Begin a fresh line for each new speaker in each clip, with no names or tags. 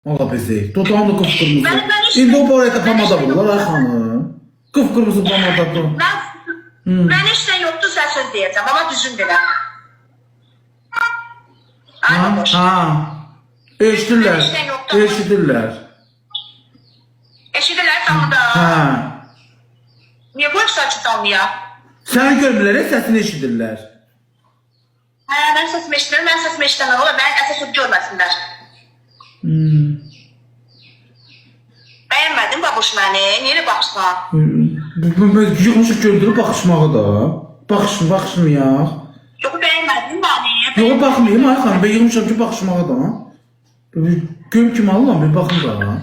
Allah bezey. Dodağın da kıpkırmızı.
Ben işte-
İndi o boraya pamada vururlar ay xanım. Kıpkırmızı pamada bu.
Ben işte yoktu sen söz diyeceğim ama düzün bile.
Ha, ha. Eşidirler.
Ben yoktu.
Eşidirler.
Eşidirler tamam da.
Ha.
Niye bu saçı tam ya?
Sen görmürlər, səsini eşidirlər.
Ben sesimi eşitirim, ben sesimi eşitemem. Ola ben esas görmesinler. Beğenmedin babuş beni. Niye bakışma?
Yığmışıq gördürüb baxışmağı da. Baxışmayaq.
Yok beğenmedin beni.
Yox, baxmayayım ay xanım, ben yığmışam ki baxışmağı da. Gör kimi alıram, bir baxın da.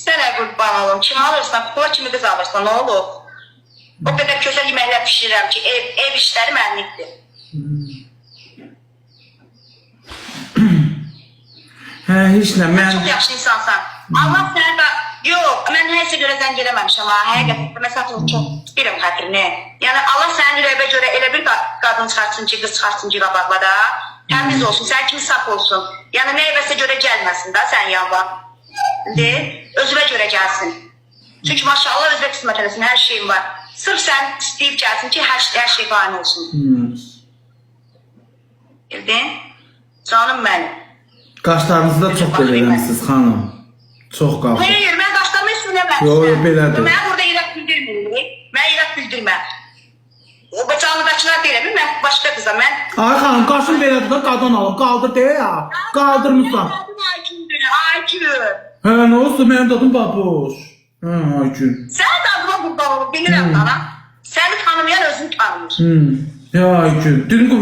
Sənə qurban olum. Kim alırsan, kor kimi kız alırsan, ne olur? O kadar güzel yemekler pişirirəm ki, ev işleri mənlikdir.
Hə, heç nə, mən...
Çok yaxşı insansan. Allah səni da... Yox, mən nəyəsə görə zəng eləməmişəm ha. Həqiqətən, məsələn, çox bilirəm xətrini. Yəni, Allah sənin ürəyinə görə elə bir qadın çıxartsın ki, qız çıxartsın ki, qabaqlarda. Təmiz olsun, sən kimi saf olsun. Yəni, nəyəsə görə gəlməsin da sən yanva. Özünə görə gəlsin. Çünki maşallah özünə qismət eləsin, hər şeyin var. Sırf sən istəyib gəlsin ki, hər şey qane olsun. Bildin? Canım mənim.
Qaşlarınızı da çox belə eləmişsiniz, xanım. Çox qalxır.
Hayır, mən qaşlarımı heç eləməmişəm.
Yox, belədir.
Mən burada iraq bildirməyim. Mən iraq bildirməm. O canlıdaçılar deyirəm, mən başqa qızam.
Ay xanım, qaşın belədir da qadın alıb, qaldır deyə ya. Qaldırmışsan.
Aygün.
Hə, nə olsun, mənim dadım babuş. Hə, Aygün.
Sən də adıma qurban olub, bilirəm bana. Səni tanımayan özünü tanımır.
Ya Aygün, dedim ki,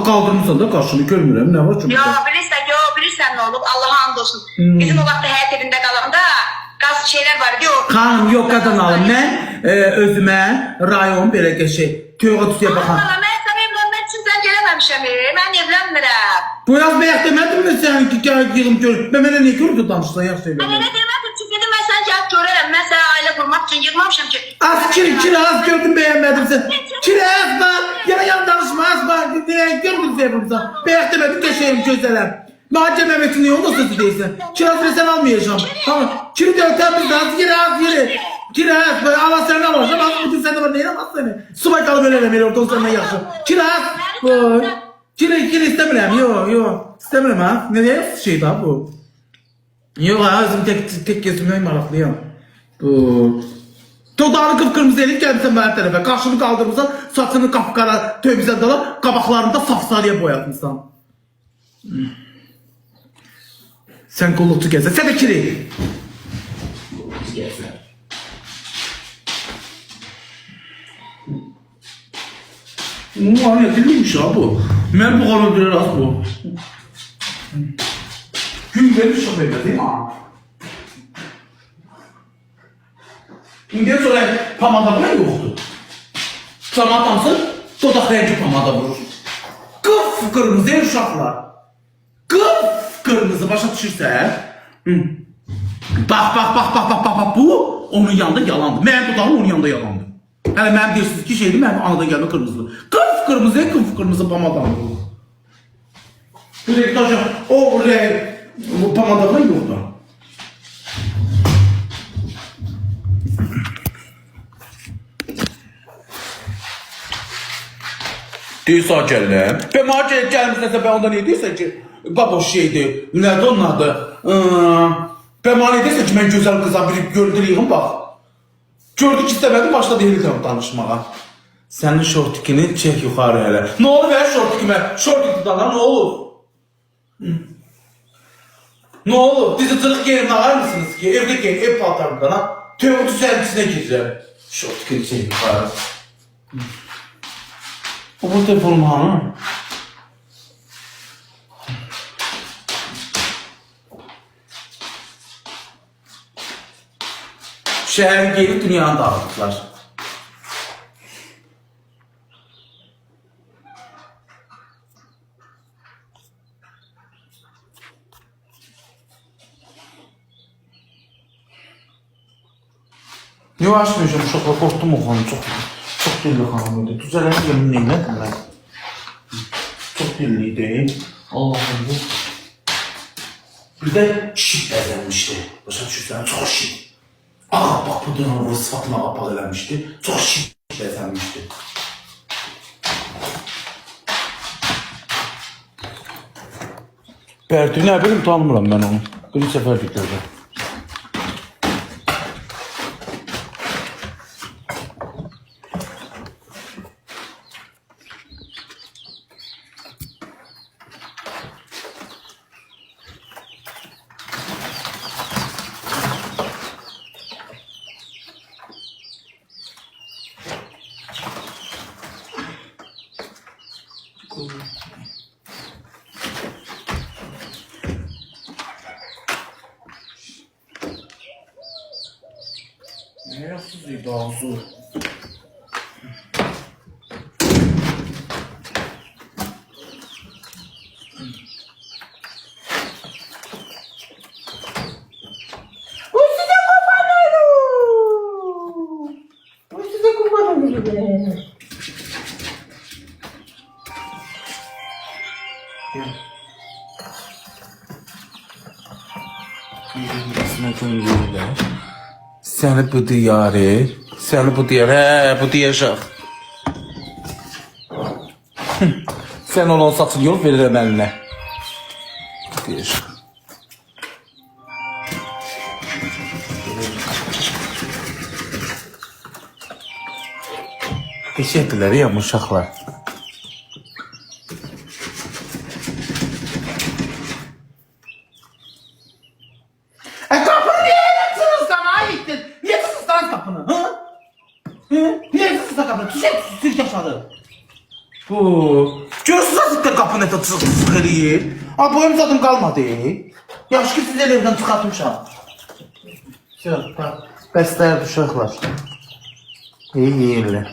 qaldırmışsan da qaşını görmürəm, nə var ki?
Bilirsən nə olub, Allah'a and olsun. Bizim o vaxtda həyat evində qalanda qaz şeylər var idi, o...
Xanım, yox qadın alım, mən özümə rayon belə qəşək, tüyoğa tüsüyə baxan.
Allah, mən sənə evlənmək üçün sən gələməmişəm, mən evlənmirəm.
Bu yaz bəyək demədin mi sən ki, gəl yığım gör, mən mənə ne görürdü danışsan, yaxşı
Mən
eləmək.
elə demədim, çünki dedim, mən səni gəlib görərəm, mən sənə ailə qurmaq üçün yığmamışam ki...
Az kiraz gördüm bəyənmədim sən. Kiraz var, yana yan danışma, az var, gördüm sevimizden. Bəyək demədim, qəşəyim, gözələm. Mahcə Mehmet'in niye onda sözü değilsin? Kiraz versen almayacağım. Tamam. Kiri de öten biz az yeri. Kiraz böyle Allah seni alacağım. Az bütün sende var neyin almaz seni. Subay kalı böyle elemeli ortadan sonra yaxşı. Kiraz. Kiri istemiyorum. Yok. İstemiyorum ha. Ne diye şey daha bu. Yok ha özüm tek gezimden maraklıyım. Bu. Dodağını kıpkırmızı elip gelmişsen her tarafa. Karşını kaldırmışsan saçını kapkara tövbizden dalıp kabaklarını da safsarıya boyatmışsan. Sen kollukçu gezsen, sen de kiri. Var ya diliymiş ha bu. Ben bu kadar öldürür az bu. Gün verir çok evde değil mi ha? İnden sonra pamada bile yoktu. Sana atansın, dodak rengi pamada vurur. Kıf kırmızı uşaklar. Kıf kırmızı başa düşürsə, bax, bu onun yanında yalandı. Mənim dudağım onun yanında yalandı. Hələ mənim deyirsiniz ki, şeydir, mənim anadan gəlmə kırmızıdır. Kıf kırmızı pamadan vurur. Bu rektajı, o pamadadan yoxdur. Deyirsən gələm. Ben mənə gəlmişsə, ben onda ne deyirsən ki, baboş şeydir, nədir onun adı? Ben mənə ne deyirsən ki, mən gözəl qıza bir gördürəyim, bax. Gördü ki, istəmədim, başladı yeridən danışmağa. Sənin şortikini çək yuxarı hələ. Ne olur ver şortikimə? Şortik dana ne olur? Ne olur? Dizi tırıq yerini ağar mısınız ki? Evdə gelin, ev paltarından ha? Tövbe düzəltisinə girəcəm. Şortikini çək yuxarı. O bu telefonum hanım? Şehir gelip dünyanı dağıttılar. Yok açmayacağım, uşaqla qorxdum o xanım, çox dilli xanım idi. Düzələn yemin neynədir mən? Çox dilliydi. Allah'ım bu. Bir de şit bəzənmişdi. Başa düşürsən, çox şit. Ağa bak bu dönəmə sıfatına apaq eləmişdi. Çox şit bəzənmişdi. Bərdi nə bilim tanımıram mən onu. Bir səfər gördüm. Ne yapsız iddiası?
Bu size kurban olur. Bu size kurban olur.
Seni bu diyarı, seni bu diyarı, bu diyacaq. Sen ona satın yol verirəm əlinə. Diyacaq. Teşekkürler ya uşaqlar. Kapını niye açıyorsun sana ayettin? Niye tutuyorsun kapını? Ha? Niye tutuyorsun kapını? Tüsek aşağı. Bu. Görürsünüz azıcık kapını da tıskırıyır. Ama boyum zaten kalmadı. Yaş ki sizleri evden çıkartmışam. Şöyle bak. Bəstəyər uşaqlar. İyi yeyirlər.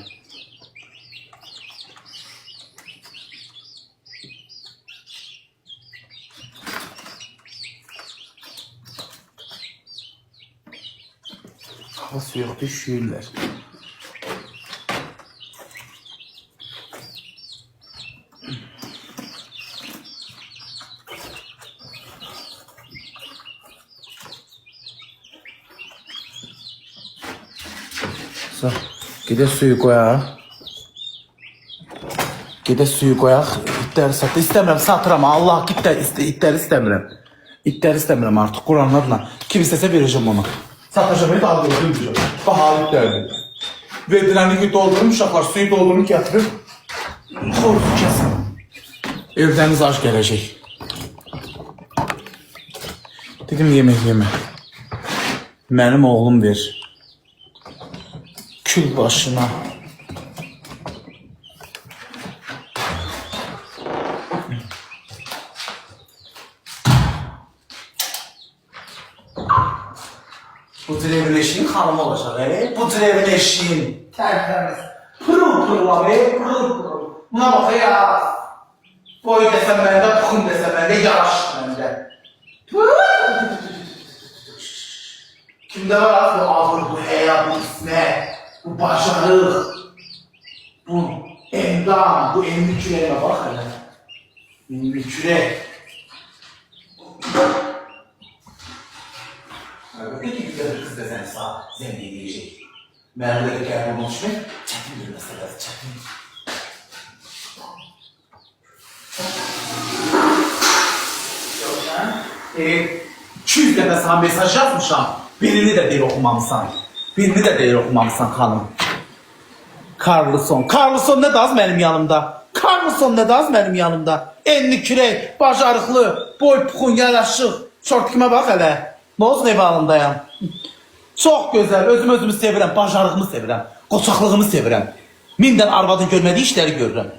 Havası yok, düşüyorlar. Sağ. Gide suyu koyaq. Gide suyu koyaq. İtləri sat. İstəmirəm, satıram. Allah itləri istəmirəm. İtləri istəmirəm artıq. Quranlarla. Kim istəsə verəcəm onu. Satacağım, daha da öldürəcəm. Bahalı itlərdir. Verdirənliyi doldurum, uşaqlar suyu doldurum, gətirir. Xoruzu kəsin. Evdəniz aç gələcək. Dedim yemək yemə. Mənim oğlum ver. Kül başına. Bu tür evin eşiğin hanımı olacaq, Bu tür evin eşiğin. Tərtəmiz. Pırıl pırıl abi, pırıl pırıl. Buna bax ya. Boy desəm məndə, puxun desəm məndə, yaraşıq məndə. Kimdə var az bu ağır, bu həya, bu ismət, bu bacarıq, bu endam, bu enli kürəyimə bax hələ. Enli kürək. Əlbəttə ki, güzel bir qız da səni sağ zəmb edəcək. Mənim də gəlmə onu düşmək çətin bir məsələdir, çətin. Yoxsan, 200 dəfə sana mesaj yazmışam. Birini də deyil oxumamısan. Birini də deyil oxumamısan xanım. Carlson. Carlson nə daz mənim yanımda? Carlson nə daz mənim yanımda? Enli kürək, bacarıqlı, boy puxun, yaraşıq. Şortkimə bax hələ. Nə olsun ev alındayam. Çox gözəl, özümü sevirəm, bacarığımı sevirəm, qoçaqlığımı sevirəm. Minden arvadın görmədiyi işləri görürəm.